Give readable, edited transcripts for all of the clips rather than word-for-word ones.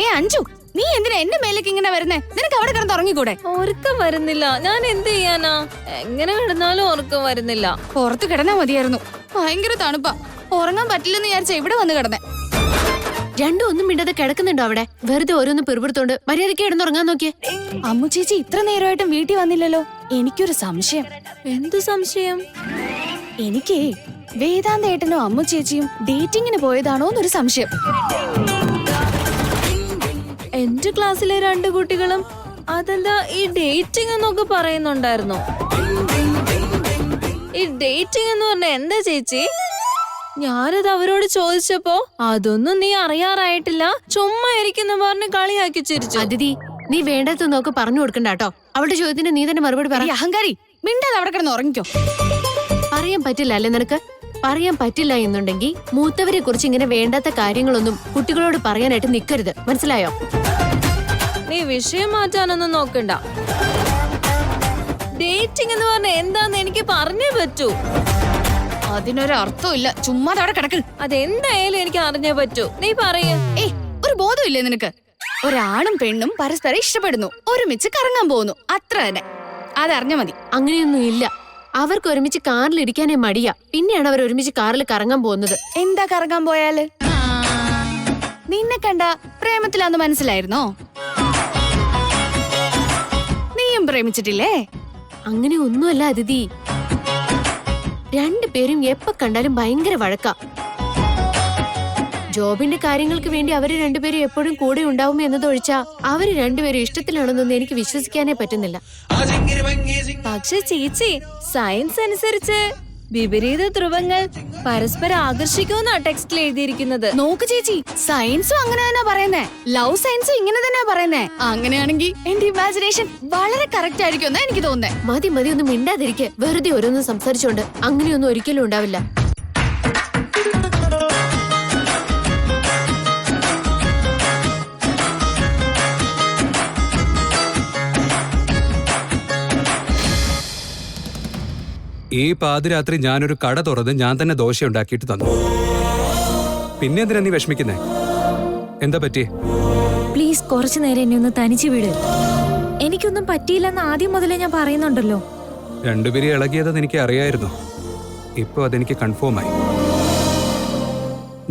ഏ അഞ്ജു, നീ എന്തിനാ എന്റെ മേലേക്ക് ഇങ്ങനെ വരുന്നേ? നിനക്ക് അവിടെ കിടന്ന് ഉറങ്ങിക്കൂടെ? ഉറക്കം വരുന്നില്ല. ഞാൻ എന്ത് ചെയ്യാനാ? എങ്ങനെ കിടന്നാലും ഉറക്കം വരുന്നില്ല. പുറത്ത് കിടന്നാ മതിയായിരുന്നു. ഭയങ്കര തണുപ്പാ. ഉറങ്ങാൻ പറ്റില്ലെന്ന് വിചാരിച്ച ഇവിടെ വന്ന് കിടന്നേ. രണ്ടും ഒന്നും മിണ്ടാതെ കിടക്കുന്നുണ്ടോ അവിടെ? വെറുതെ ഓരോന്നും പിറുപിറുത്തോണ്ട് മര്യാദയ്ക്ക് കിടന്നുറങ്ങാൻ നോക്കിയേ. അമ്മു ചേച്ചി ഇത്ര നേരമായിട്ടും വീട്ടിൽ വന്നില്ലല്ലോ. എനിക്കൊരു സംശയം. എന്ത് സംശയം? എനിക്കേ വേദാന്ത ഏട്ടനും അമ്മു ചേച്ചിയും ഡേറ്റിങ്ങിന് പോയതാണോ എന്നൊരു സംശയം. എന്റെ ക്ലാസ്സിലെ 2 കുട്ടികളും അതെന്താ ഈ ഡേറ്റിംഗ് എന്നൊക്കെ പറയുന്നുണ്ടായിരുന്നോ? ഈ ഡേറ്റിംഗ് എന്ന് പറഞ്ഞ എന്താ ചേച്ചി? ഞാനത് അവരോട് ചോദിച്ചപ്പോ അതൊന്നും നീ അറിയാറായിട്ടില്ല, ചുമ്മാ ഇരിക്കുന്ന പറഞ്ഞ് കളിയാക്കി ചിരിച്ചു. അതിഥി, നീ വേണ്ടത് നോക്ക് പറഞ്ഞു കൊടുക്കണ്ട കേട്ടോ. അവളുടെ ചോദ്യത്തിന് നീ തന്നെ മറുപടി പറ. അഹങ്കാരി, മിണ്ടാതെ അവിടെ കിടന്ന് ഉറങ്ങിക്കോ. പറയാൻ പറ്റില്ല അല്ലേ നിനക്ക്? പറയാൻ പറ്റില്ല എന്നുണ്ടെങ്കിൽ മൂത്തവരെ കുറിച്ച് ഇങ്ങനെ വേണ്ടാത്ത കാര്യങ്ങളൊന്നും കുട്ടികളോട് പറയാനായിട്ട് നിൽക്കരുത്, മനസ്സിലായോ? നീ വിഷയം മാറ്റാനൊന്നും നോക്കണ്ട. ഡേറ്റിംഗ് എന്ന് പറഞ്ഞ എന്താന്ന് എനിക്ക് പറഞ്ഞേ പറ്റൂ. അതിനൊരു അർത്ഥമില്ല, ചുമ്മാ അവിടെ കിടക്ക്. അതെന്തായാലും എനിക്ക് അറിഞ്ഞേ പറ്റൂ. നീ പറയ. ഏയ്, ഒരു ബോധമില്ലേ നിനക്ക്? ഒരാണും പെണ്ണും പരസ്പരം ഇഷ്ടപ്പെടുന്നു, ഒരുമിച്ച് കറങ്ങാൻ പോകുന്നു, അത്ര തന്നെ. അതറിഞ്ഞ മതി. അങ്ങനെയൊന്നും ഇല്ല. അവർക്ക് ഒരുമിച്ച് കാറിൽ ഇരിക്കാനേ മടിയാ. പിന്നെയാണ് അവർ ഒരുമിച്ച് കാറിൽ കറങ്ങാൻ പോകുന്നത്. എന്താ കറങ്ങാൻ പോയാല്? നിന്നെ കണ്ട പ്രേമത്തിലാന്ന് മനസ്സിലായിരുന്നോ? നീയും പ്രേമിച്ചിട്ടില്ലേ? അങ്ങനെ ഒന്നുമല്ല അതിഥി. 2 പേരും എപ്പോ കണ്ടാലും ഭയങ്കര വഴക്കാ. ജോബിന്റെ കാര്യങ്ങൾക്ക് വേണ്ടി അവര് 2 പേരും എപ്പോഴും കൂടെ ഉണ്ടാവും എന്നതൊഴിച്ചാ അവര് 2 പേരും ഇഷ്ടത്തിലാണെന്നൊന്നും എനിക്ക് വിശ്വസിക്കാനേ പറ്റുന്നില്ല. പക്ഷെ ചേച്ചി, സയൻസ് അനുസരിച്ച് വിപരീത ധ്രുവങ്ങൾ പരസ്പരം ആകർഷിക്കുമെന്നാ ടെക്സ്റ്റിൽ എഴുതിയിരിക്കുന്നത്. നോക്ക് ചേച്ചി, സയൻസും അങ്ങനെ തന്നെ പറയുന്നേ, ലവ് സയൻസും ഇങ്ങനെ തന്നെ പറയുന്നേ. അങ്ങനെയാണെങ്കിൽ എന്റെ ഇമാജിനേഷൻ വളരെ കറക്റ്റ് ആയിരിക്കും എന്നാ എനിക്ക് തോന്നുന്നേ. മതി മതി, ഒന്നും മിണ്ടാതിരിക്കെ. വെറുതെ ഓരോന്നും സംസാരിച്ചോണ്ട് അങ്ങനെയൊന്നും ഒരിക്കലും ഉണ്ടാവില്ല. ഈ പാതിരാത്രി ഞാനൊരു കട തുറന്ന് ഞാൻ തന്നെ ദോശ ഉണ്ടാക്കിയിട്ട് തന്നു. പിന്നെ എന്തിനാ നീ വിഷമിക്കുന്നേ? എന്താ പറ്റിയേ? പ്ലീസ് കുറച്ചു നേരം എന്നെ ഒന്ന് തനിച്ച് വിട്. എനിക്കൊന്നും പറ്റിയില്ലെന്ന് ആദ്യം മുതലേ ഞാൻ പറയുന്നുണ്ടല്ലോ. 2 പേര് ഇളകിയതെന്ന് എനിക്ക് അറിയായിരുന്നു. ഇപ്പൊ അതെനിക്ക് കൺഫേം ആയി.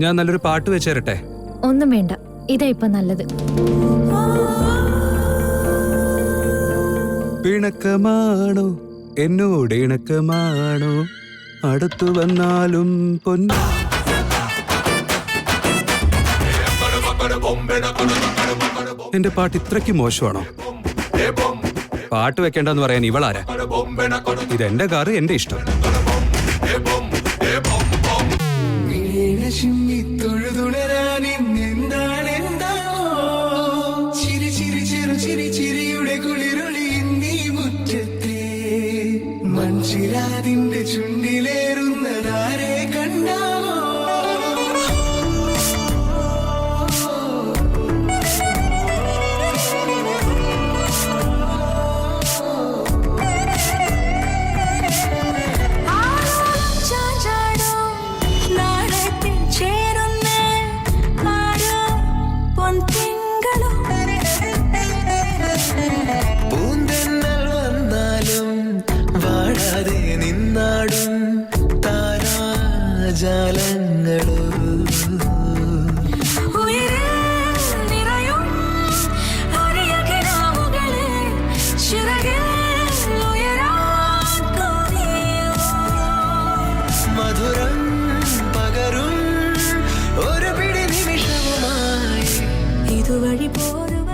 ഞാൻ നല്ലൊരു പാട്ട് വെച്ചേരട്ടെ? ഒന്നും വേണ്ട, ഇതാ ഇപ്പൊ നല്ലത്. പിണക്കമാണോ എന്നോട് ഇണക്കമാണോ, അടുത്തു വന്നാലും പൊന്നു. എന്റെ പാട്ട് ഇത്രയ്ക്ക് മോശമാണോ? പാട്ട് വെക്കേണ്ടെന്ന് പറയാൻ ഇവളാരാ? ഇതെന്റെ കാറ്, എന്റെ ഇഷ്ടം. മൺചിരാതിന്റെ ചുണ്ടിലേറുന്നതാരെ കണ്ടാവോ?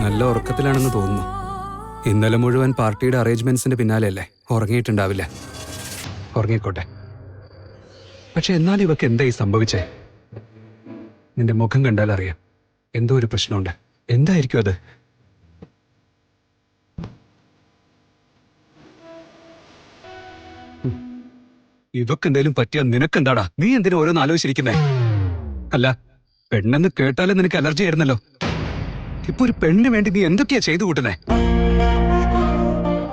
നല്ല ഉറക്കത്തിലാണെന്ന് തോന്നുന്നു. ഇന്നലെ മുഴുവൻ പാർട്ടിയുടെ അറേഞ്ച്മെന്റ്സിന്റെ പിന്നാലെയല്ലേ? ഉറങ്ങിയിട്ടുണ്ടാവില്ല. ഉറങ്ങിക്കോട്ടെ. പക്ഷെ എന്നാലും ഇവക്ക് എന്തായി സംഭവിച്ചേ? നിന്റെ മുഖം കണ്ടാൽ അറിയാം എന്തോ ഒരു പ്രശ്നമുണ്ട്. എന്തായിരിക്കും അത്? ഇതൊക്കെ എന്തേലും പറ്റിയാ നിനക്കെന്താടാ? നീ എന്തിനാ ഓരോന്ന് ആലോചിച്ചിരിക്കുന്നേ? അല്ല, പെണ്ണെന്ന് കേട്ടാലും നിനക്ക് അലർജി ആയിരുന്നല്ലോ. ഇപ്പൊ ഒരു പെണ്ണിന് വേണ്ടി നീ എന്തൊക്കെയാ ചെയ്തു കൂട്ടുന്നേ?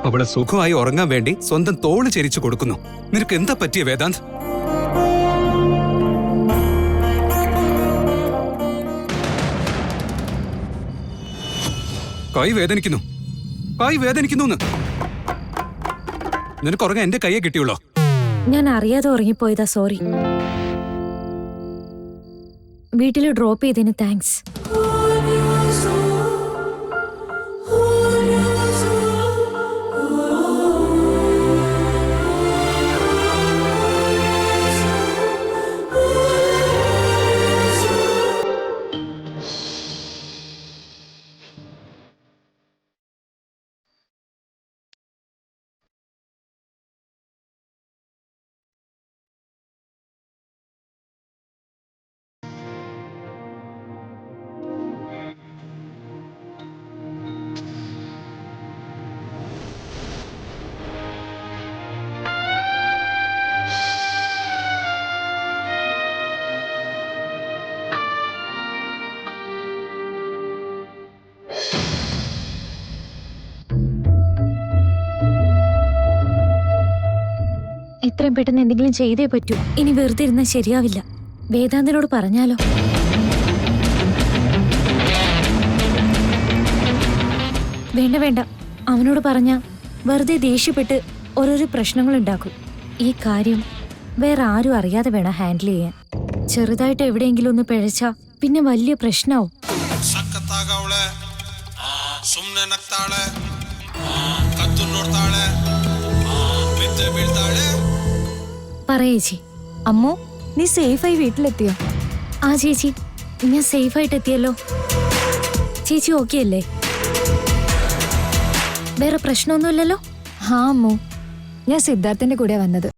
അവളെ സുഖമായി ഉറങ്ങാൻ വേണ്ടി സ്വന്തം തോള് ചെരിച്ചു കൊടുക്കുന്നു. നിനക്ക് എന്താ പറ്റിയ വേദാന്ത്? കൈ വേദനിക്കുന്നു, കൈ വേദനിക്കുന്നു. നിനക്ക് ഉറങ്ങാൻ എന്റെ കൈയെ കിട്ടിയുള്ളോ? ഞാൻ അറിയാതെ ഉറങ്ങിപ്പോയതാ, സോറി. വീട്ടിൽ ഡ്രോപ്പ് ചെയ്തതിന് താങ്ക്സ്. എത്രയും പെട്ടെന്ന് എന്തെങ്കിലും ചെയ്തേ പറ്റൂ. ഇനി വെറുതെ ഇരുന്നാൽ ശരിയാവില്ല. വേദാന്തനോട് പറഞ്ഞാലോ? വേണ്ട വേണ്ട, അവനോട് പറഞ്ഞാ വെറുതെ ദേഷ്യപ്പെട്ട് ഓരോരോ പ്രശ്നങ്ങൾ ഉണ്ടാക്കും. ഈ കാര്യം വേറെ ആരും അറിയാതെ വേണം ഹാൻഡിൽ ചെയ്യാൻ. ചെറുതായിട്ട് എവിടെയെങ്കിലും ഒന്ന് പിഴച്ചാ പിന്നെ വലിയ പ്രശ്നമാവും. പറയേച്ചി. അമ്മോ, നീ സേഫായി വീട്ടിലെത്തിയോ? ആ ചേച്ചി, ഞാൻ സേഫായിട്ട് എത്തിയല്ലോ. ചേച്ചി ഓക്കെ അല്ലേ? വേറെ പ്രശ്നമൊന്നുമില്ലല്ലോ? ഹാ അമ്മോ, ഞാൻ സിദ്ധാർത്ഥന്റെ കൂടെ വന്നത്.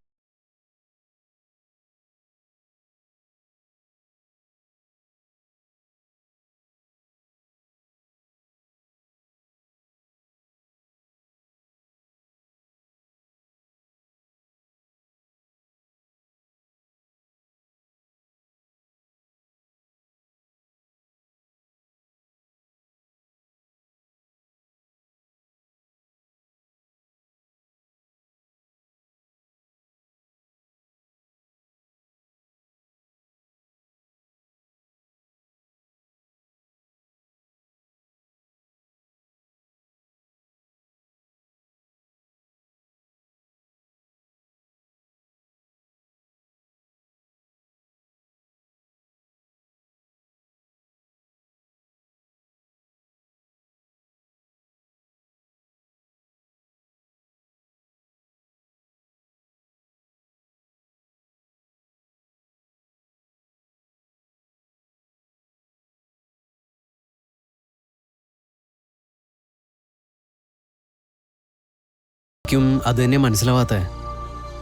അത് തന്നെ മനസ്സിലാവാത്ത.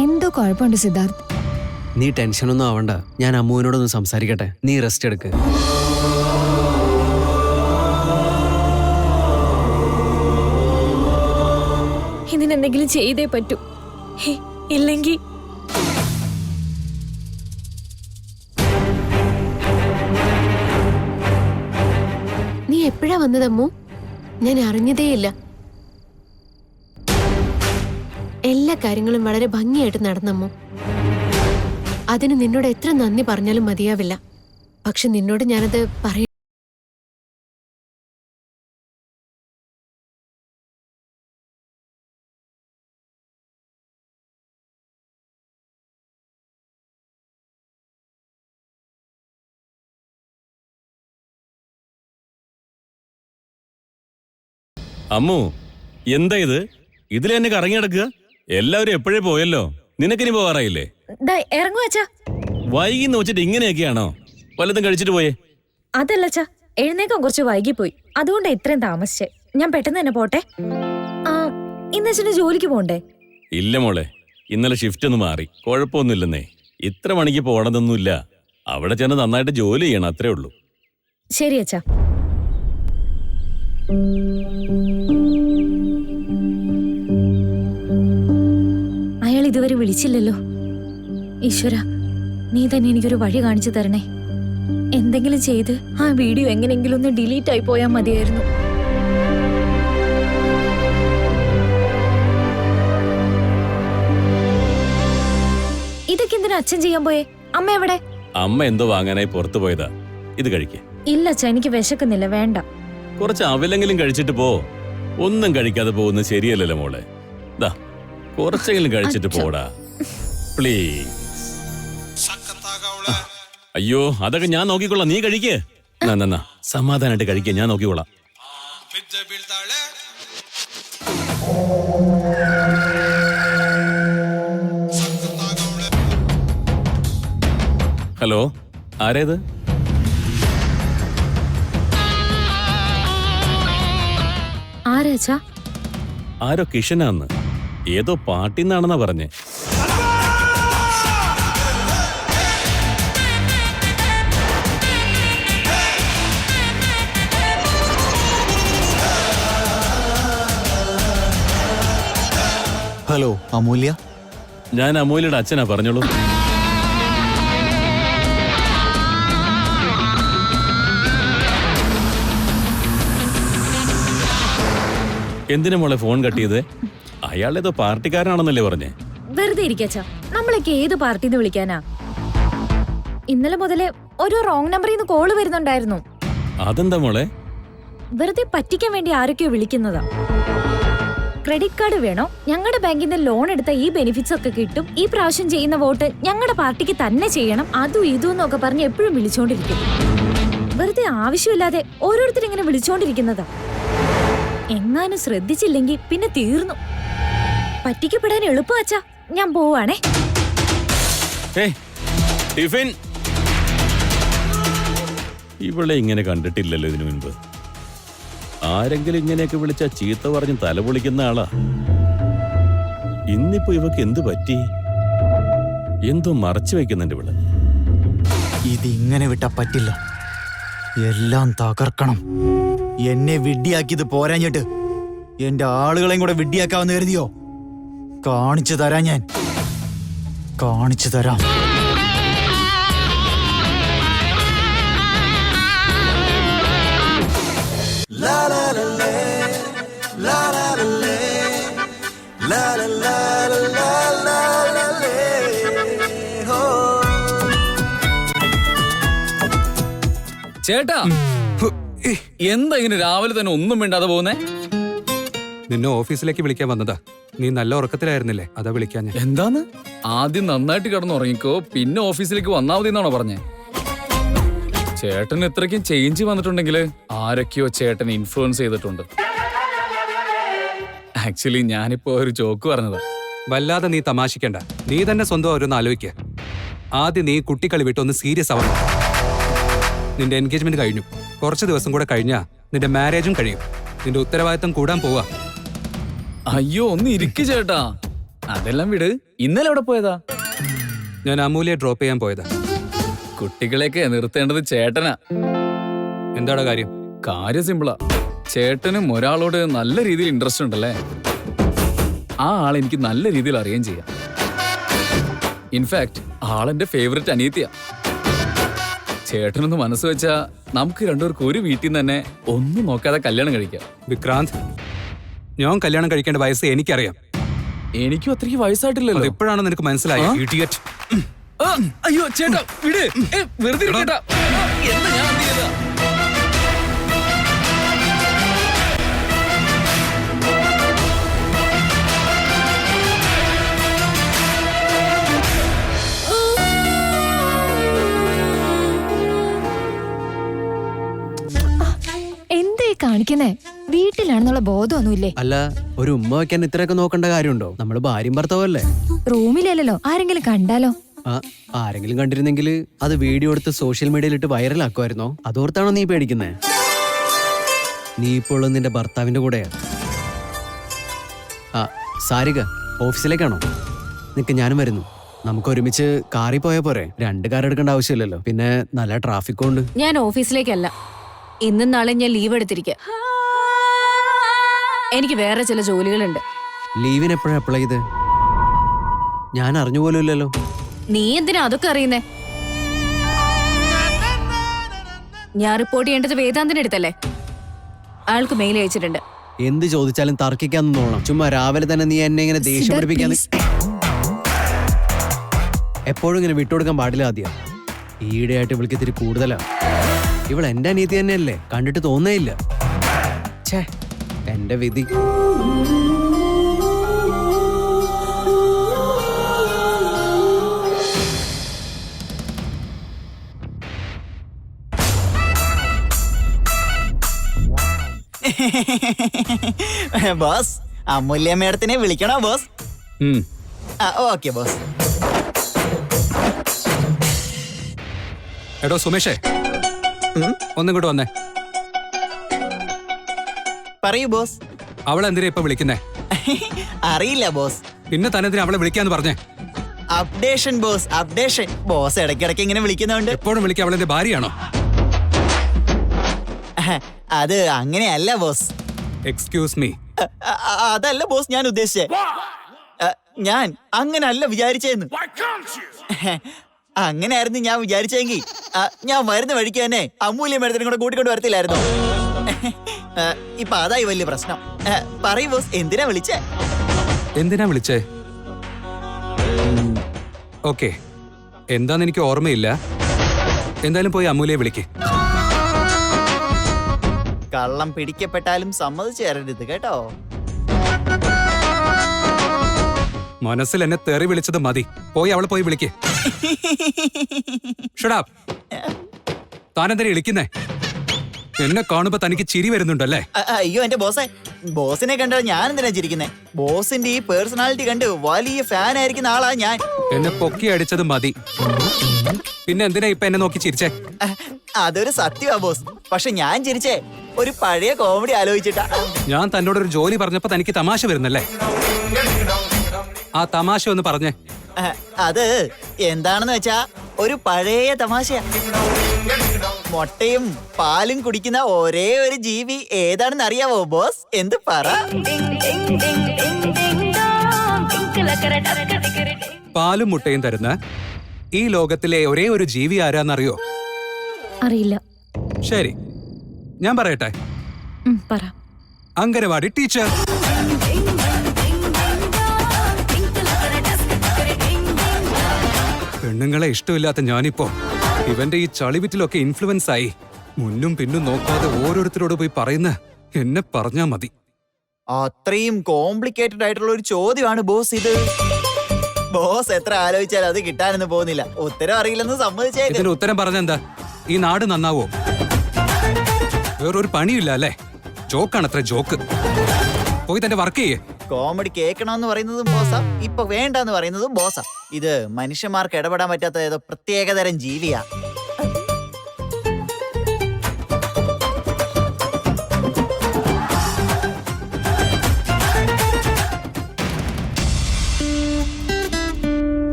എന്തോ കുഴപ്പമുണ്ട് സിദ്ധാർത്ഥ്. നീ ടെൻഷനൊന്നും ആവണ്ട, ഞാൻ അമ്മുവിനോടൊന്ന് സംസാരിക്കട്ടെ. നീ റെസ്റ്റ് എടുക്ക്. ഇതിനെന്തെങ്കിലും ചെയ്തേ പറ്റൂ. ഇല്ലെങ്കിൽ നീ എപ്പോഴാ വന്നതമ്മു? ഞാൻ അറിഞ്ഞതേയില്ല. എല്ലാ കാര്യങ്ങളും വളരെ ഭംഗിയായിട്ട് നടന്നമ്മു. അതിന് നിന്നോട് എത്ര നന്ദി പറഞ്ഞാലും മതിയാവില്ല. പക്ഷെ നിന്നോട് ഞാനത് പറയ അമ്മു, എന്താ ഇത്? ഇതിൽ എന്നെ കറങ്ങി നടക്കുക. എല്ലാവരും എപ്പോഴേ പോയല്ലോ, നിനക്കിനി പോവാറായില്ലേ? ഇറങ്ങുവച്ചാ. വൈകിന്ന് വെച്ചിട്ട് ഇങ്ങനെയൊക്കെയാണോ? വല്ലതും കഴിച്ചിട്ട് പോയേ? അതല്ലച്ചാ, എഴുന്നേക്കാൻ കുറച്ച് വൈകിപ്പോയി, അതുകൊണ്ട് ഇത്രയും താമസിച്ചേ. ഞാൻ പെട്ടെന്ന് തന്നെ പോട്ടെ. ഇന്നച്ഛന് ജോലിക്ക് പോണ്ടേ? ഇല്ല മോളെ, ഇന്നലെ ഷിഫ്റ്റ് ഒന്ന് മാറി. കുഴപ്പമൊന്നുമില്ലെന്നേ. ഇത്ര മണിക്ക് പോകണമെന്നൊന്നുമില്ല. അവിടെ ചെന്ന് നന്നായിട്ട് ജോലി ചെയ്യണം, അത്രേ ഉള്ളൂ. ശരി അച്ഛാ. അയാൾ ഇതുവരെ വിളിച്ചില്ലല്ലോ. ഈശ്വര, നീ തന്നെ എനിക്കൊരു വഴി കാണിച്ചു തരണേ. എന്തെങ്കിലും ചെയ്ത് ആ വീഡിയോ എങ്ങനെയെങ്കിലും ഒന്ന് ഡിലീറ്റ് ആയി പോയാൽ മതിയായിരുന്നു. ഇതൊക്കെ എന്തിനാ അച്ഛൻ ചെയ്യാൻ പോയേ? അമ്മ എവിടെ? അമ്മ എന്തോ വാങ്ങാനായി പുറത്തു പോയതാ. ഇത് കഴിക്കേ. ഇല്ല അച്ഛാ, എനിക്ക് വിശക്കുന്നില്ല, വേണ്ട. കുറച്ച് അവലെങ്കിലും കഴിച്ചിട്ട് പോ. ഒന്നും കഴിക്കാതെ പോകുന്നത് ശരിയല്ലല്ലോ മോളെ. ദാ കുറച്ചെങ്കിലും കഴിച്ചിട്ട് പോടാ പ്ലീസ്. അയ്യോ അതൊക്കെ ഞാൻ നോക്കിക്കൊള്ളാം, നീ കഴിക്കേ. എന്നാ സമാധാനായിട്ട് കഴിക്കേ, ഞാൻ നോക്കിക്കൊള്ളാം. ഹലോ, ആരേത്? ആരാച്ചാ? ആരോ കിഷനാന്ന്, ഏതോ പാട്ടിന്നാണെന്നാ പറഞ്ഞേ. ഹലോ, അമൂല്യ. ഞാൻ അമൂല്യയുടെ അച്ഛനാ, പറഞ്ഞോളൂ. എന്തിനാ മോളെ ഫോൺ കട്ട് ചെയ്തേ? അയാളേതോ പാർട്ടിക്കാരനാണെന്നല്ലേ പറഞ്ഞേ? വെറുതെ ഇരിക്കാച്ചാ, നമ്മളൊക്കെ ഏത് പാർട്ടിന്ന് വിളിക്കാനാ? ഇന്നലെ മുതലേ ഒരു റോങ് നമ്പറിൽ നിന്ന് കോള് വരുന്നുണ്ടായിരുന്നു. അതെന്താ മോളെ? വെറുതെ പറ്റിക്കാൻ വേണ്ടി ആരൊക്കെയോ വിളിക്കുന്നതാ. ക്രെഡിറ്റ് കാർഡ് വേണോ, ഞങ്ങളുടെ ബാങ്കിൽ നിന്ന് ലോൺ എടുത്ത ഈ ബെനിഫിറ്റ്സ് ഒക്കെ കിട്ടും, ഈ പ്രാവശ്യം ചെയ്യുന്ന വോട്ട് ഞങ്ങളുടെ പാർട്ടിക്ക് തന്നെ ചെയ്യണം, അതും ഇതും എന്നൊക്കെ പറഞ്ഞ് എപ്പോഴും വിളിച്ചോണ്ടിരിക്കും. വെറുതെ ആവശ്യമില്ലാതെ ഓരോരുത്തരിങ്ങനെ വിളിച്ചോണ്ടിരിക്കുന്നതാ. എങ്ങാനും ശ്രദ്ധിച്ചില്ലെങ്കിൽ പിന്നെ തീർന്നു. പറ്റിക്കപ്പെടാൻ എളുപ്പമാച്ചാ. ഞാൻ പോവാണേ. ടിഫിൻ. ഇവളെ ഇങ്ങനെ കണ്ടിട്ടില്ലല്ലോ ഇതിനു മുൻപ്. ആരെങ്കിലും ഇങ്ങനെയൊക്കെ വിളിച്ച ചീത്ത പറഞ്ഞ് തല പൊളിക്കുന്ന ആളാ. ഇന്നിപ്പോ ഇവക്ക് എന്ത് പറ്റി? എന്തോ മറച്ചു വെക്കുന്നുണ്ട് ഇവള്. ഇതിങ്ങനെ വിട്ടാ പറ്റില്ല, എല്ലാം തകർക്കണം. എന്നെ വിഡ്ഢിയാക്കിയത് പോരാഞ്ഞിട്ട് എന്റെ ആളുകളെയും കൂടെ വിഡ്ഢിയാക്കാമെന്ന് കരുതിയോ? കാണിച്ചു തരാം, ഞാൻ കാണിച്ചു തരാം. ചേട്ടാ, എന്താ ഇങ്ങനെ രാവിലെ തന്നെ ഒന്നും വേണ്ടാതെ പോകുന്നേ? നിന്നെ ഓഫീസിലേക്ക് വിളിക്കാൻ വന്നതാ. നീ നല്ല ഉറക്കത്തിലായിരുന്നില്ലേ, അതാ വിളിക്കാൻ ഞാൻ. എന്താന്ന്? ആദ്യം നന്നായിട്ട് കിടന്നുറങ്ങിക്കോ, പിന്നെ ഓഫീസിലേക്ക് വന്നാ മതി എന്നാണോ പറഞ്ഞേ? ചേട്ടൻ ഇത്രയ്ക്കും ചേഞ്ച് വന്നിട്ടുണ്ടെങ്കിൽ ആരൊക്കെയോ ചേട്ടൻ ഇൻഫ്ലുവൻസ് ചെയ്തിട്ടുണ്ട്. ആക്ച്വലി ഞാനിപ്പോ ഒരു ജോക്ക് പറഞ്ഞതാ. വല്ലാതെ നീ തമാശിക്കണ്ട. നീ തന്നെ സ്വന്തം ഓരോന്ന് ആലോചിക്ക. ആദ്യം നീ കുട്ടിക്കളി വിട്ട് ഒന്ന് സീരിയസ് ആവണം. നിന്റെ എൻഗേജ്മെന്റ് കഴിഞ്ഞു, കുറച്ച് ദിവസം കൂടെ കഴിഞ്ഞാ നിന്റെ മാരേജും കഴിയും. നിന്റെ ഉത്തരവാദിത്തം കൂടാൻ പോവാ. അയ്യോ, ഒന്ന് ഇരിക്കു ചേട്ടാ. അതെല്ലാം വിട്. ഇന്നലെ എവിടെ പോയതാ? ഞാൻ അമൂല്യെ ഡ്രോപ്പ് ചെയ്യാൻ പോയതാ. കുട്ടികളെയൊക്കെ നിർത്തേണ്ടത് ചേട്ടനാ. എന്താടാ കാര്യം? കാര്യം സിമ്പിളാ. ചേട്ടനും ഒരാളോട് നല്ല രീതിയിൽ ഇൻട്രസ്റ്റ് ഉണ്ടല്ലേ? ആ ആൾ എനിക്ക് നല്ല രീതിയിൽ അറിയുകയും ചെയ്യാം. In fact ആളെന്റെ favourite അനിയത്തിയാ. ചേട്ടനൊന്ന് മനസ്സ് വെച്ചാ നമുക്ക് രണ്ടുപേർക്ക് ഒരു വീട്ടിൽ നിന്ന് തന്നെ ഒന്നും നോക്കാതെ കല്യാണം കഴിക്കാം. വിക്രാന്ത്, ഞാൻ കല്യാണം കഴിക്കേണ്ട വയസ്സ് എനിക്കറിയാം. എനിക്കും അത്രയ്ക്ക് വയസ്സായിട്ടില്ലല്ലോ. ഇപ്പോഴാണ് നിനക്ക് മനസ്സിലായ ഇഡിയറ്റ്. അയ്യോ ചേട്ടാ, വിട്. വെറുതെ ചേട്ടാ, എന്താ ഞാൻ എന്ത് ചെയ്തതാ? എന്തേ കാണിക്കുന്നേ? വീട്ടിലാണെന്നുള്ള ബോധമൊന്നുമില്ലേ? അല്ല, ഒരു ഉമ്മ വയ്ക്കാൻ ഇത്രയൊക്കെ നോക്കേണ്ട കാര്യമുണ്ടോ? നമ്മള് ഭാര്യയും ഭർത്താവല്ലേ? റൂമിലല്ലോ, ആരെങ്കിലും കണ്ടാലോ? ആരെങ്കിലും കണ്ടിരുന്നെങ്കിൽ അത് വീഡിയോ എടുത്ത് സോഷ്യൽ മീഡിയയിലിട്ട് വൈറലാക്കുമായിരുന്നോ? അതോർത്താണോ നീ പേടിക്കുന്നേ? നീ ഇപ്പോൾ നിന്റെ ഭർത്താവിന്റെ കൂടെയാ. സാരിക, ഓഫീസിലേക്കാണോ? നിക്ക്, ഞാനും വരുന്നു. നമുക്ക് ഒരുമിച്ച് കാറിൽ പോയാ പോരെ? 2 കാർ എടുക്കേണ്ട ആവശ്യമില്ലല്ലോ. പിന്നെ നല്ല ട്രാഫിക്കും ഉണ്ട്. ഞാൻ ഓഫീസിലേക്കല്ല, ഇന്നും നാളെ ഞാൻ ലീവ് എടുത്തിരിക്കാം. എനിക്ക് വേറെ ചില ജോലികളുണ്ട്. ലീവിന് എപ്പോഴാ അപ്ലൈ ചെയ്ത്? ഞാൻ അറിഞ്ഞു പോലും ഇല്ലല്ലോ. നീ എന്തിനാ അതൊക്കെ അറിയുന്നേ? ഞാൻ റിപ്പോർട്ട് ചെയ്യേണ്ടത് വേദാന്തിന്റെ അടുത്തല്ലേ? അയാൾക്ക് മെയിൽ അയച്ചിട്ടുണ്ട്. എന്ത് ചോദിച്ചാലും തർക്കിക്കാൻ നോക്കണം. ചുമ്മാ രാവിലെ തന്നെ നീ എന്നെ ഇങ്ങനെ ദേഷ്യം പിടിപ്പിക്കാൻ. എപ്പോഴും ഇങ്ങനെ വിട്ടുകൊടുക്കാൻ പാടില്ല. ആദ്യം ഈയിടെയായിട്ട് ഇവൾക്ക് ഇത്തിരി കൂടുതലാ. ഇവൾ എന്റെ അനിയത്തി തന്നെയല്ലേ, കണ്ടിട്ട് തോന്നേയില്ല. ഛേ, എന്റെ വിധി. ബോസ്, അമൂല്യ മേഡത്തിനെ വിളിക്കണോ ബോസ്? ഉം. Okay boss. എടോ സുമേഷേ, ഒന്നും കൂടെ വന്നേ. പറയൂ ബോസ്. അവളെന്തിനാ ഇപ്പൊ വിളിക്കുന്നേ? അറിയില്ല ബോസ്. പിന്നെ തന്നെന്തിനാ അവളെ വിളിക്കാന്ന് പറഞ്ഞേ? Updation boss, updation. ബോസ് ഇടയ്ക്കിടയ്ക്ക് ഇങ്ങനെ വിളിക്കുന്നുണ്ട്. എപ്പോഴും വിളിക്കുക അവളെന്റെ ഭാര്യയാണോ? അത് അങ്ങനെയല്ല ബോസ്. Excuse me. അതല്ല ബോസ് ഞാൻ ഉദ്ദേശിച്ചേ. ഞാൻ അങ്ങനല്ല വിചാരിച്ചേന്ന്. അങ്ങനെയായിരുന്നു ഞാൻ വിചാരിച്ചെങ്കിൽ ഞാൻ വരുന്ന വഴിക്ക് തന്നെ അമൂല്യ മേഡത്തിനും കൂടെ കൂട്ടിക്കൊണ്ട് വരത്തില്ലായിരുന്നു. ഇപ്പൊ അതായി വലിയ പ്രശ്നം. പറയൂ ബോസ്, എന്തിനാ വിളിച്ചേ? എന്തിനാ വിളിച്ചേ? ഓക്കെ, എന്താന്ന് എനിക്ക് ഓർമ്മയില്ല. എന്തായാലും പോയി അമൂല്യെ വിളിക്ക്. കള്ളം പിടിക്കപ്പെട്ടാലും സമ്മതിച്ചു തരരുത് കേട്ടോ. മനസ്സിൽ എന്നെ തെറി വിളിച്ചത് മതി. പോയി അവളെ പോയി വിളിക്ക്. താനെന്തിനാ വിളിക്കുന്നേ? എന്നെ കാണുമ്പോ തനിക്ക് ചിരി വരുന്നുണ്ടല്ലേ? അയ്യോ എന്റെ ബോസേ, ബോസിനെ കണ്ടാൽ ഞാൻ എന്തിനാ ചിരിക്കുന്നേ? ബോസിന്റെ ഈ പേഴ്സണാലിറ്റി കണ്ട് വലിയ ഫാൻ ആയിരിക്കുന്ന ആളാ ഞാൻ. എന്നെ പൊക്കി അടിച്ചത് മതി. പിന്നെ എന്തിനാ ഇപ്പൊ എന്നെ നോക്കി ചിരിച്ചേ? അതൊരു സത്യമാ ബോസ്. പക്ഷെ ഞാൻ ചിരിച്ചേ ഒരു പഴയ കോമഡി ആലോചിച്ചിട്ടാ. ഞാൻ തന്നോടൊരു ജോലി പറഞ്ഞപ്പോ തനിക്ക് തമാശ വരുന്നല്ലേ? ആ തമാശ ഒന്ന് പറഞ്ഞേ. അത് എന്താണെന്ന് വെച്ചാ ഒരു പഴയ തമാശയാ. മുട്ടയും പാലും കുടിക്കുന്ന ഒരേ ഒരു ജീവി ഏതാണെന്ന് അറിയാവോ ബോസ്? എന്ത് പറ? പാലും മുട്ടയും തരുന്ന ഈ ലോകത്തിലെ ഒരേ ഒരു ജീവി ആരാന്നറിയോ? അറിയില്ല. ശരി, ഞാൻ പറയട്ടെ. പറ. അംഗനവാടി ടീച്ചർ. പെണ്ണുങ്ങളെ ഇഷ്ടമില്ലാത്ത ഞാനിപ്പോ ഇവന്റെ ഈ ചളിവിറ്റിലൊക്കെ ഇൻഫ്ലുവൻസ് ആയി മുന്നും പിന്നും നോക്കാതെ ഓരോരുത്തരോട് പോയി പറയുന്ന എന്നെ പറഞ്ഞാ മതി. അത്രയും കോംപ്ലിക്കേറ്റഡ് ആയിട്ടുള്ള ഒരു ചോദ്യമാണ് ബോസ് ഇത്. ബോസ് എത്ര ആലോചിച്ചാലും അത് കിട്ടാനൊന്നും പോകുന്നില്ല. ഉത്തരം അറിയില്ലെന്ന് സമ്മതിച്ചേ. ഇതിന് ഉത്തരം പറഞ്ഞെന്താ? ഈ നാട് നന്നാവോ? വേറൊരു പണിയില്ല അല്ലേ? ജോക്കാണ് അത്ര ജോക്ക്. പോയി തന്റെ വർക്ക് ചെയ്യേ. കോമഡി കേൾക്കണമെന്ന് പറയുന്നതും ബോസാ, ഇപ്പൊ വേണ്ടെന്ന് പറയുന്നതും ബോസാ. ഇത് മനുഷ്യന്മാർക്ക് ഇടപെടാൻ പറ്റാത്ത ഏതോ പ്രത്യേകതരം ജീവിയാ.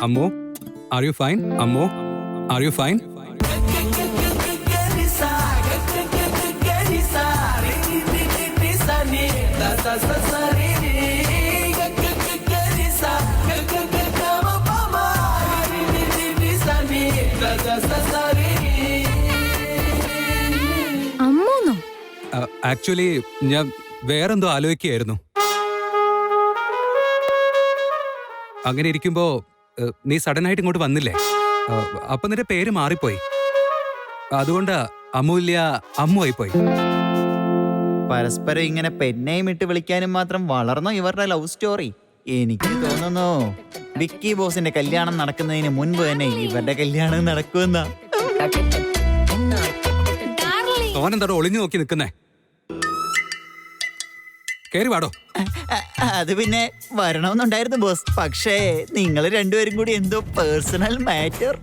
അമ്മോ, ആർ യു ഫൈൻ? അമ്മോ, ആർ യു ഫൈൻ? അമ്മോന്നോ? ആക്ച്വലി ഞാൻ വേറെന്തോ ആലോചിക്കുകയായിരുന്നു. അങ്ങനെ ഇരിക്കുമ്പോ നീ സഡൻ ആയിട്ട് ഇങ്ങോട്ട് വന്നില്ലേ? അപ്പൊ നിന്റെ പേര് മാറിപ്പോയി. അതുകൊണ്ട് അമൂല്യ അമ്മു ആയിപ്പോയി. പരസ്പരം ഇങ്ങനെ പെന്നെയും ഇട്ട് വിളിക്കാനും മാത്രം വളർന്നോ ഇവരുടെ ലവ് സ്റ്റോറി? എനിക്ക് തോന്നുന്നു വിക്കി ബോസിന്റെ കല്യാണം നടക്കുന്നതിന് മുൻപ് തന്നെ ഇവരുടെ കല്യാണം നടക്കുമെന്നാ. തോനെന്താടോ ഒളിഞ്ഞു നോക്കി നിൽക്കുന്നേ? കേറി വാടോ. അത് പിന്നെ വരണമെന്നുണ്ടായിരുന്നു ബോസ്. പക്ഷേ നിങ്ങൾ രണ്ടുപേരും കൂടി എന്തോ പേഴ്സണൽ മാറ്റർ.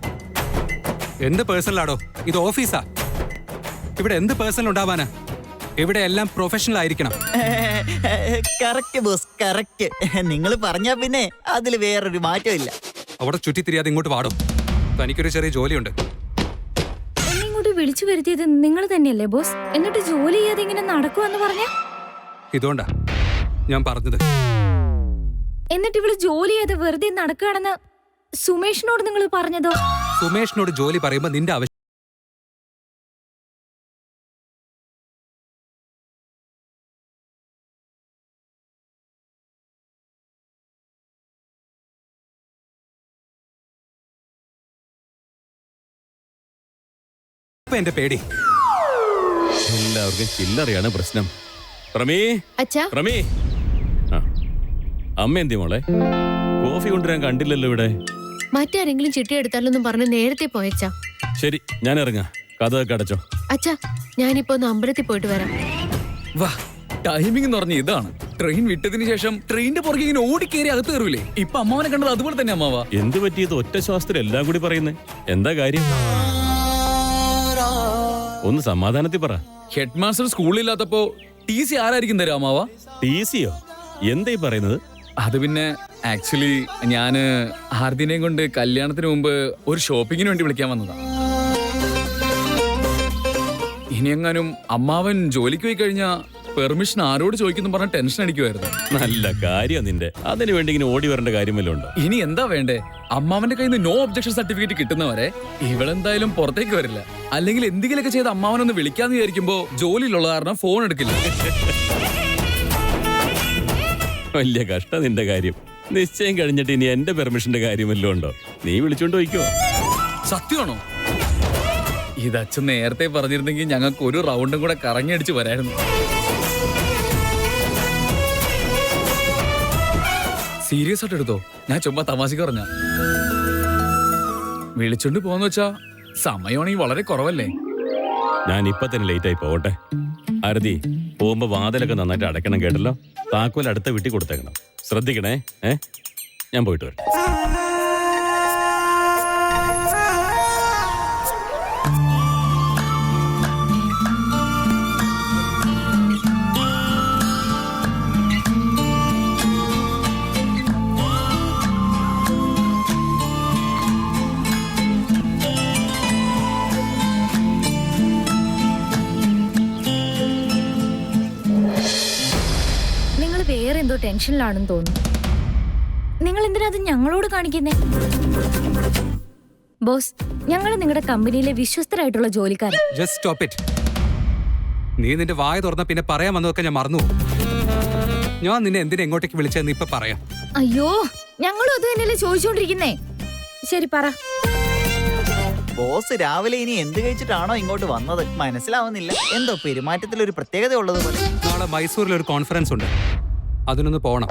എന്ത് പേഴ്സണൽ ആടോ? ഇത് ഓഫീസാ. ഇവിടെ എന്ത് പേഴ്സണൽ ഉണ്ടാവാനാ? ഇവിടെ എല്ലാം പ്രൊഫഷണൽ ആയിരിക്കണം. Correct boss, correct. നിങ്ങൾ പറഞ്ഞാ പിന്നെ അതിൽ വേറൊരു മാറ്റം ഇല്ല. അവിടെ ചുറ്റി തിരിയാതെ ഇങ്ങോട്ട് വാടോ. തനിക്കൊരു ചെറിയ ജോലിയുണ്ട്. എന്നെ ഇങ്ങോട്ട് വിളിച്ചു വരുത്തിയത് നിങ്ങൾ തന്നെയല്ലേ ബോസ്? എന്നിട്ട് ജോലി ചെയ്യാതെ ഇങ്ങനെ നടക്കുമെന്ന് പറഞ്ഞ? ഇതുകൊണ്ടാ ഞാൻ പറഞ്ഞത്. എന്നിട്ട് ഇവള് ജോലി ചെയ്ത് വെറുതെ നടക്കുകയാണെന്ന് സുമേഷിനോട് നിങ്ങൾ പറഞ്ഞതോ? സുമേഷിനോട് ജോലി പറയുമ്പോ നിന്റെ ആവശ്യം എന്റെ പേടി. എല്ലാവർക്കും ചില്ലറയാണ് പ്രശ്നം. പ്രമീ, അച്ഛാ പ്രമീ. ആ, അമ്മ എന്തി മോളെ? കോഫി കൊണ്ടുവരാൻ കണ്ടില്ലല്ലോ ഇവിടെ. മറ്റാരെങ്കിലും ചിട്ടി എടുത്താലൊന്നും പറഞ്ഞ് നേരത്തെ പോയച്ചാ. ശരി, ഞാൻ ഇറങ്ങാം. കഥയൊക്കെ അടച്ചോ. അച്ഛാ, ഞാനിപ്പോ ഒന്ന് അമ്പലത്തിൽ പോയിട്ട് വരാം. വാ, ടൈമിംഗ് എന്ന് പറഞ്ഞ ഇതാണ്. ട്രെയിൻ വിട്ടതിന് ശേഷം ട്രെയിനിന്റെ പുറകെ ഇങ്ങനെ ഓടിക്കേറി അകത്ത് കയറൂലേ. ഇപ്പൊ അമ്മാവനെ കണ്ടത് അതുപോലെ തന്നെ അമ്മാവാ. എന്ത് പറ്റിയത്? ഒറ്റ ശ്വാസത്തിൽ എല്ലാം കൂടി പറയുന്നേ. എന്താ കാര്യം? ഒന്ന് സമാധാനത്തിൽ പറ. ഹെഡ് മാസ്റ്റർ സ്കൂളിലില്ലാത്തപ്പോ TC ആരായിരിക്കും തരാ അമ്മാവാ? TCയോ? എന്താ ഈ പറയുന്നത്? അത് പിന്നെ ആക്ച്വലി ഞാന് ആർദിനെയും കൊണ്ട് കല്യാണത്തിന് മുമ്പ് ഒരു ഷോപ്പിങ്ങിന് വേണ്ടി വിളിക്കാൻ വന്നതാ. ഇനി എങ്ങാനും അമ്മാവൻ ജോലിക്ക് പോയി കഴിഞ്ഞാ പെർമിഷൻ ആരോട് ചോദിക്കുന്നു പറഞ്ഞ ടെൻഷൻ അടിക്കുമായിരുന്നു. നല്ല കാര്യം നിന്റെ. അതിനു വേണ്ടി ഇങ്ങനെ ഓടി വരേണ്ട കാര്യമല്ലോ ഉണ്ടോ? ഇനി എന്താ വേണ്ടേ? അമ്മാവന്റെ കയ്യിൽ നിന്ന് നോ ഒബ്ജക്ഷൻ സർട്ടിഫിക്കറ്റ് കിട്ടുന്നവരെ ഇവളെന്തായാലും പുറത്തേക്ക് വരില്ല. അല്ലെങ്കിൽ എന്തെങ്കിലുമൊക്കെ ചെയ്ത് അമ്മാവനൊന്ന് വിളിക്കാന്ന് വിചാരിക്കുമ്പോ ജോലിയിലുള്ള കാരണം ഫോൺ എടുക്കില്ല. വലിയ കഷ്ടം നിന്റെ കാര്യം. നിശ്ചയം കഴിഞ്ഞിട്ട് ഇനി എന്റെ പെർമിഷന്റെ കാര്യമല്ലോ ഉണ്ടോ? നീ വിളിച്ചോണ്ട് പോയിക്കോ. സത്യമാണോ? ഇത് അച്ഛൻ നേരത്തെ പറഞ്ഞിരുന്നെങ്കിൽ ഞങ്ങൾക്ക് ഒരു റൗണ്ടും കൂടെ കറങ്ങി അടിച്ച് വരായിരുന്നു. സീരിയസ് ആയിട്ട് എടുത്തോ? ഞാൻ ചുമ്മാ തമാശക്ക് പറഞ്ഞ. വിളിച്ചോണ്ട് പോന്ന് വെച്ചാ സമയമാണെങ്കിൽ വളരെ കുറവല്ലേ. ഞാൻ ഇപ്പൊ തന്നെ ലേറ്റ് ആയി പോകട്ടെ. ആരതി, പോകുമ്പോ വാതിലൊക്കെ നന്നായിട്ട് അടയ്ക്കണം കേട്ടല്ലോ. താക്കോൽ അടുത്ത വീട്ടിൽ കൊടുത്തേക്കണം. ശ്രദ്ധിക്കണേ. ഞാൻ പോയിട്ട് വരാം. നിങ്ങൾ വേറെ എന്തോ ടെൻഷനിലാണെന്ന് തോന്നുന്നു. നിങ്ങൾ എന്തിനാ അത് ഞങ്ങളോട് കാണിക്കുന്നേ? ബോസ്, ഞങ്ങൾ നിങ്ങളുടെ കമ്പനിയിലെ വിശ്വസ്തരായിട്ടുള്ള ജോലിക്കാരൻ. Just stop it. നീ നിന്റെ വായ തുറന്ന പിന്നെ പറയാൻ വന്നതൊക്കെ ഞാൻ മറന്നു. ഞാൻ നിന്നെ എന്തിനാ എങ്ങോട്ടേക്ക് വിളിച്ചതെന്ന് ഇപ്പൊ പറയാം. അയ്യോ, ഞങ്ങളും അത് തന്നെയല്ലേ ചോദിച്ചോണ്ടിരിക്കുന്നേ. ശരി, പറ. ബോസ് രാവിലെ ഇനി എന്ത് കഴിച്ചിട്ടാണോ ഇങ്ങോട്ട് വന്നത് മനസ്സിലാവുന്നില്ല. എന്തോ പെരുമാറ്റത്തിൽ ഒരു പ്രത്യേകത ഉള്ളത് പോലെ. നാളെ മൈസൂരിൽ ഒരു കോൺഫറൻസ് ഉണ്ട്, അതിനൊന്ന് പോണം.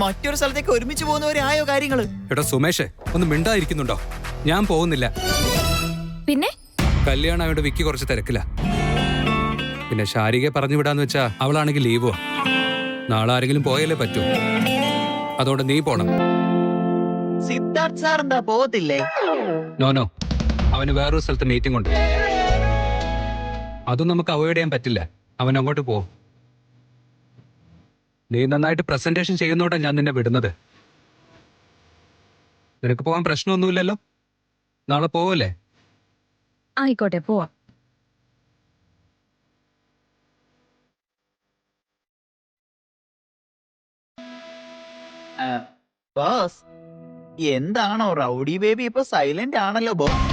മറ്റൊരു സ്ഥലത്തേക്ക് ഒരുമിച്ച് പോകുന്നവരായോ കാര്യങ്ങള്? എടാ സുമേഷ്, ഒന്ന് മിണ്ടായിരിക്കുന്നുണ്ടോ? ഞാൻ പോകുന്നില്ല. പിന്നെ കല്യാണമായോണ്ട് വിക്കി കുറച്ച് തിരക്കില്ല. പിന്നെ ശാരികയെ പറഞ്ഞു വിടാന്ന് വെച്ചാ അവളാണെങ്കിൽ ലീവോ. നാളെ ആരെങ്കിലും പോയാലേ പറ്റൂ. അതുകൊണ്ട് നീ പോണം. സിദ്ധാർത്ഥ് സാർ എന്താ പോകത്തില്ലേ? നോ, അവന് വേറൊരു സ്ഥലത്ത് മീറ്റിംഗ് ഉണ്ട്. അതും നമുക്ക് അവോയ്ഡ് ചെയ്യാൻ പറ്റില്ല. അവൻ അങ്ങോട്ട് പോകും. നീ നന്നായിട്ട് പ്രസന്റേഷൻ ചെയ്യുന്നോണ്ടാ ഞാൻ നിന്നെ വിടുന്നത്. നിനക്ക് പോകാൻ പ്രശ്നമൊന്നുമില്ലല്ലോ? നാളെ പോവല്ലേ? ആയിക്കോട്ടെ, പോവാം. ബോസ്, എന്താണോ റൗഡി ബേബി ഇപ്പൊ സൈലന്റ് ആണല്ലോ ബോസ്.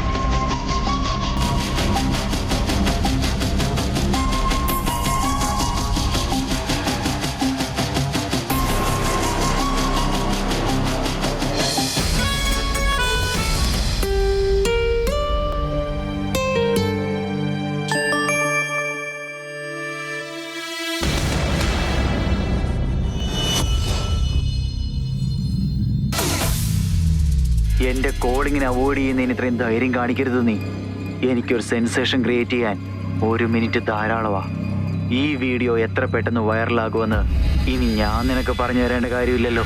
എന്റെ കോളിങ്ങിനെ അവോയ്ഡ് ചെയ്യുന്നതിന് ഇത്രയും ധൈര്യം കാണിക്കരുത് നീ. എനിക്കൊരു സെൻസേഷൻ ക്രിയേറ്റ് ചെയ്യാൻ 1 മിനിറ്റ് ധാരാളമാ. ഈ വീഡിയോ എത്ര പെട്ടെന്ന് വൈറലാകുമെന്ന് ഇനി ഞാൻ നിനക്ക് പറഞ്ഞു തരേണ്ട കാര്യമില്ലല്ലോ.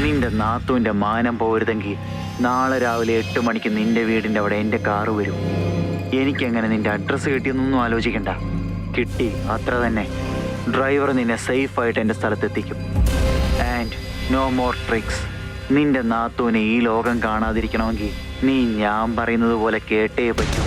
നിന്റെ നാത്തൂന്റെ മാനം പോരുതെങ്കിൽ നാളെ രാവിലെ 8 മണിക്ക് നിന്റെ വീടിന്റെ അവിടെ എന്റെ കാറ് വരും. എനിക്കെങ്ങനെ നിന്റെ അഡ്രസ്സ് കിട്ടിയെന്നൊന്നും ആലോചിക്കണ്ട. കിട്ടി, അത്ര തന്നെ. ഡ്രൈവർ നിന്നെ സേഫായിട്ട് എന്റെ സ്ഥലത്തെത്തിക്കും. And no more tricks. നിന്റെ നാത്തൂനെ ഈ ലോകം കാണാതിരിക്കണമെങ്കിൽ നീ ഞാൻ പറയുന്നത് പോലെ കേട്ടേ പറ്റൂ.